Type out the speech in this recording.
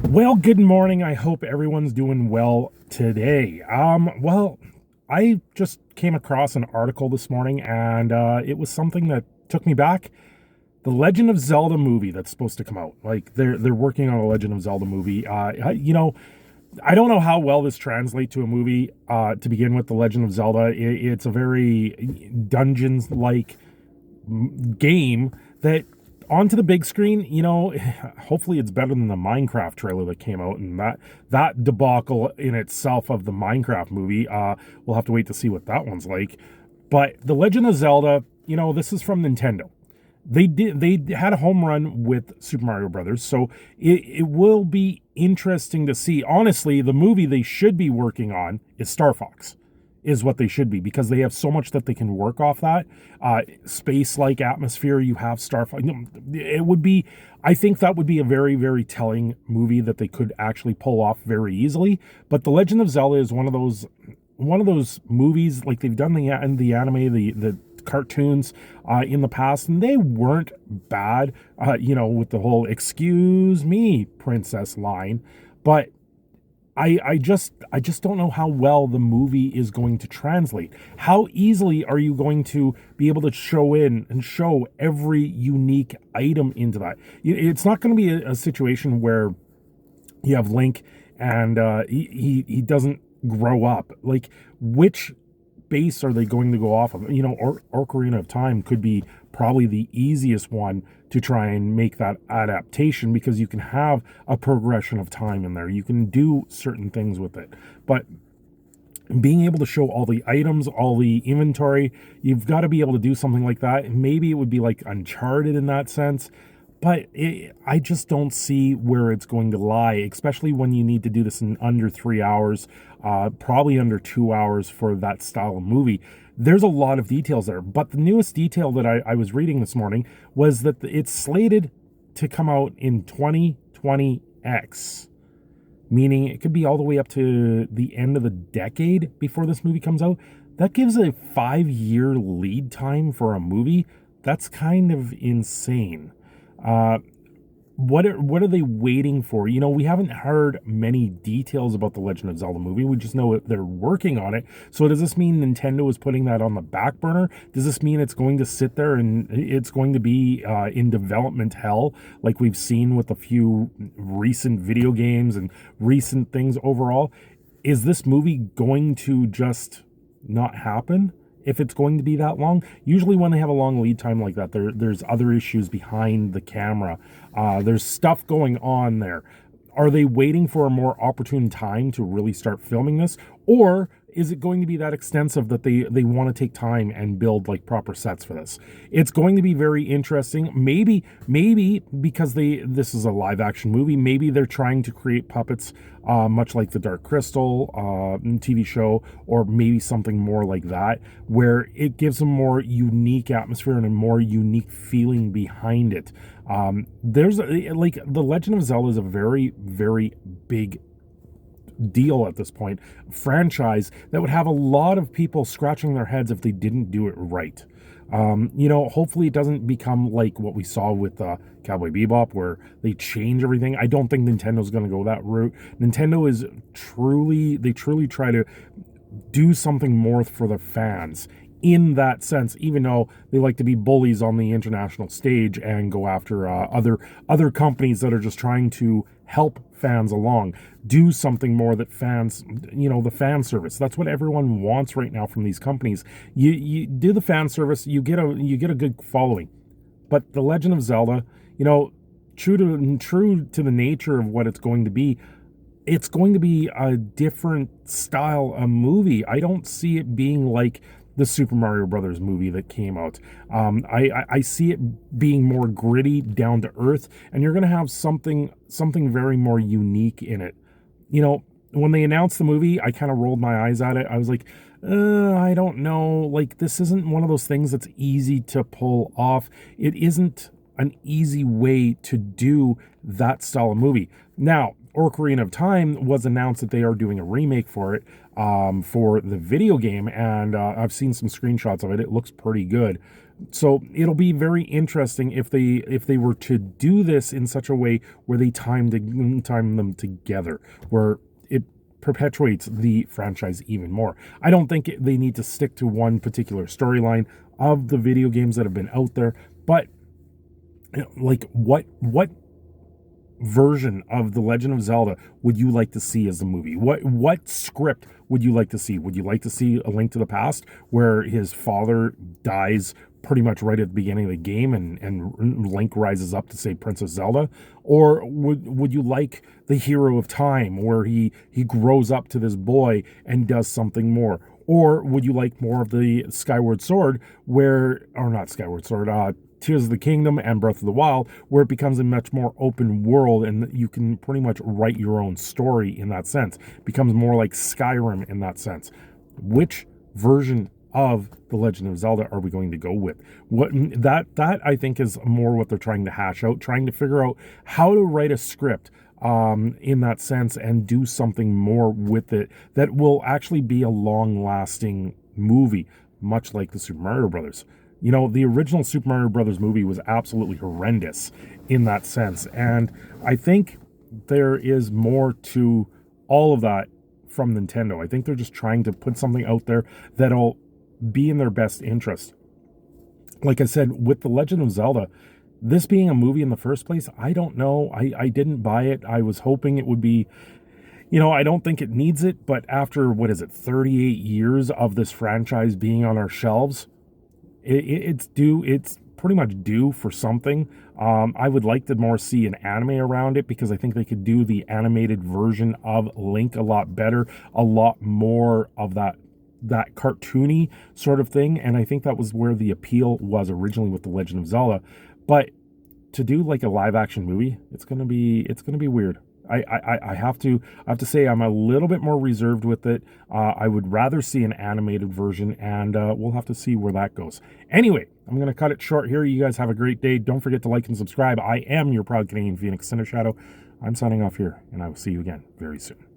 Well, good morning. I hope everyone's doing well today. I just came across an article this morning, and it was something that took me back. The Legend of Zelda movie that's supposed to come out. Like they're working on a Legend of Zelda movie. I don't know how well this translates to a movie. To begin with, the Legend of Zelda, it's a very dungeons like game that onto the big screen, hopefully it's better than the Minecraft trailer that came out, and that debacle in itself of the Minecraft movie. We'll have to wait to see what that one's like. But The Legend of Zelda, this is from Nintendo. They had a home run with Super Mario Brothers, so it will be interesting to see. Honestly, the movie they should be working on is Star Fox, is what they should be, because they have so much that they can work off that space-like atmosphere. You have Star Fox. It would be, I think that would be a very, very telling movie that they could actually pull off very easily. But The Legend of Zelda is one of those movies, like they've done the anime, the cartoons in the past, and they weren't bad, with the whole "excuse me, princess" line. But I just don't know how well the movie is going to translate. How easily are you going to be able to show every unique item into that? It's not going to be a situation where you have Link and he doesn't grow up. Like, which base are they going to go off of? Ocarina of Time could be probably the easiest one to try and make that adaptation, because you can have a progression of time in there. You can do certain things with it. But being able to show all the items, all the inventory, you've got to be able to do something like that. Maybe it would be like Uncharted in that sense. But I just don't see where it's going to lie, especially when you need to do this in under 3 hours, probably under 2 hours for that style of movie. There's a lot of details there. But the newest detail that I was reading this morning was that it's slated to come out in 2020X, meaning it could be all the way up to the end of the decade before this movie comes out. That gives a 5-year lead time for a movie. That's kind of insane. What are they waiting for? We haven't heard many details about the Legend of Zelda movie. We just know that they're working on it. So does this mean Nintendo is putting that on the back burner? Does this mean it's going to sit there and it's going to be in development hell, like we've seen with a few recent video games and recent things overall? Is this movie going to just not happen? If it's going to be that long, usually when they have a long lead time like that, there's other issues behind the camera. There's stuff going on there. Are they waiting for a more opportune time to really start filming this? Or is it going to be that extensive that they want to take time and build like proper sets for this? It's going to be very interesting. Maybe because this is a live action movie, maybe they're trying to create puppets, much like the Dark Crystal TV show, or maybe something more like that, where it gives a more unique atmosphere and a more unique feeling behind it. There's like the Legend of Zelda is a very, very big deal at this point, franchise that would have a lot of people scratching their heads if they didn't do it right. Hopefully it doesn't become like what we saw with Cowboy Bebop, where they change everything. I don't think Nintendo's going to go that route. Nintendo is truly try to do something more for the fans in that sense, even though they like to be bullies on the international stage and go after other companies that are just trying to help fans along. Do something more that fans, the fan service. That's what everyone wants right now from these companies. You do the fan service, you get a good following. But The Legend of Zelda, true to the nature of what it's going to be, it's going to be a different style of movie. I don't see it being like the Super Mario Brothers movie that came out. I see it being more gritty, down to earth, and you're going to have something very more unique in it. When they announced the movie, I kind of rolled my eyes at it. I was like, I don't know. Like, this isn't one of those things that's easy to pull off. It isn't an easy way to do that style of movie. Now, Ocarina of Time was announced that they are doing a remake for it, for the video game, and I've seen some screenshots of it. It looks pretty good. So it'll be very interesting if they were to do this in such a way where they time them together, where it perpetuates the franchise even more. I don't think they need to stick to one particular storyline of the video games that have been out there, but like what version of The Legend of Zelda would you like to see as a movie? What script would you like to see? Would you like to see A Link to the Past where his father dies pretty much right at the beginning of the game and Link rises up to save Princess Zelda? Or would you like The Hero of Time where he grows up to this boy and does something more? Or would you like more of the Skyward Sword where, or not Skyward Sword, Tears of the Kingdom and Breath of the Wild, where it becomes a much more open world and you can pretty much write your own story in that sense. It becomes more like Skyrim in that sense. Which version of The Legend of Zelda are we going to go with? That I think is more what they're trying to hash out, trying to figure out how to write a script in that sense and do something more with it that will actually be a long-lasting movie, much like the Super Mario Brothers. You know, the original Super Mario Brothers movie was absolutely horrendous in that sense. And I think there is more to all of that from Nintendo. I think they're just trying to put something out there that'll be in their best interest. Like I said, with The Legend of Zelda, this being a movie in the first place, I don't know. I didn't buy it. I was hoping it would be, I don't think it needs it. But after, 38 years of this franchise being on our shelves, it's pretty much due for something. I would like to more see an anime around it because I think they could do the animated version of Link a lot better, a lot more of that cartoony sort of thing. And I think that was where the appeal was originally with The Legend of Zelda. But to do like a live action movie, it's gonna be weird. I have to say I'm a little bit more reserved with it. I would rather see an animated version, and we'll have to see where that goes. Anyway, I'm going to cut it short here. You guys have a great day. Don't forget to like and subscribe. I am your proud Canadian Phoenix, Cindershadow. I'm signing off here, and I will see you again very soon.